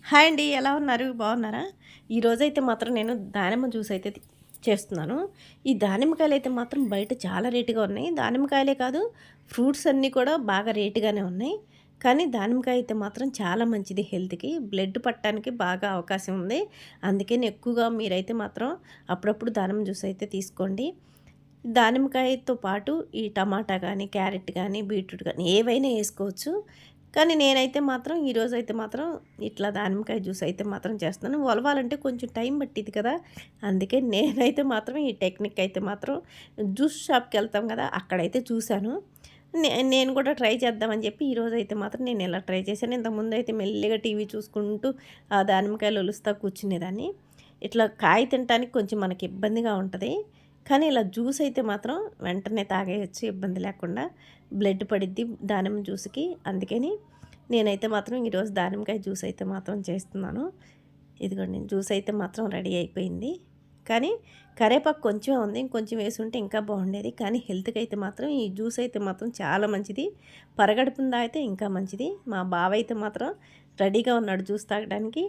Hi అండి. ఎలా ఉన్నారు? బాగున్నారా? ఈరోజైతే మాత్రం నేను దానిమ్మ జ్యూస్ అయితే చేస్తున్నాను. ఈ దానిమ్మకాయలైతే మాత్రం బయట చాలా రేటుగా ఉన్నాయి. దానిమ్మకాయలే కాదు, ఫ్రూట్స్ అన్నీ కూడా బాగా రేటుగానే ఉన్నాయి. కానీ దానిమ్మకాయ అయితే మాత్రం చాలా మంచిది హెల్త్‌కి. బ్లడ్ పట్టడానికి బాగా అవకాశం ఉంది. అందుకని ఎక్కువగా మీరైతే మాత్రం అప్పుడప్పుడు దానిమ్మ జ్యూస్ అయితే తీసుకోండి. దానిమ్మకాయతో పాటు ఈ టమాటా గానీ, క్యారెట్ గానీ, బీట్రూట్ గానీ ఏవైనా ఏసుకోవచ్చు. కానీ నేనైతే మాత్రం ఈరోజైతే మాత్రం ఇట్లా దానిమ్మకాయ జ్యూస్ అయితే మాత్రం చేస్తున్నాను. ఒలవాలంటే కొంచెం టైం పట్టిద్ది కదా! అందుకే నేనైతే మాత్రం ఈ టెక్నిక్ అయితే మాత్రం జ్యూస్ షాప్‌కెళ్తాం కదా! అక్కడైతే చూశాను. నేను కూడా ట్రై చేద్దామని చెప్పి ఈరోజైతే మాత్రం నేను ఇలా ట్రై చేశాను. ఇంతకుముందయితే మెల్లిగా టీవీ చూసుకుంటూ ఆ దానిమ్మకాయలు ఒలుస్తా కూర్చునేదాన్ని. ఇట్లా కాయ తినటానికి కొంచెం మనకి ఇబ్బందిగా ఉంటది. కానీ ఇలా జ్యూస్ అయితే మాత్రం వెంటనే తాగేయొచ్చు ఇబ్బంది లేకుండా. బ్లడ్ పడిద్ది దానిమ్మ జ్యూస్‌కి. అందుకని నేనైతే మాత్రం ఈరోజు దానిమ్మకాయ జ్యూస్ అయితే మాత్రం చేస్తున్నాను. ఇదిగోండి జ్యూస్ అయితే మాత్రం రెడీ అయిపోయింది. కానీ కరేపాకు కొంచెమే ఉంది. ఇంకొంచెం వేసుంటే ఇంకా బాగుండేది. కానీ హెల్త్‌కి అయితే మాత్రం ఈ జ్యూస్ అయితే మాత్రం చాలా మంచిది. పరగడుపున తాగితే ఇంకా మంచిది. మా బావ అయితే మాత్రం రెడీగా ఉన్నాడు జ్యూస్ తాగడానికి.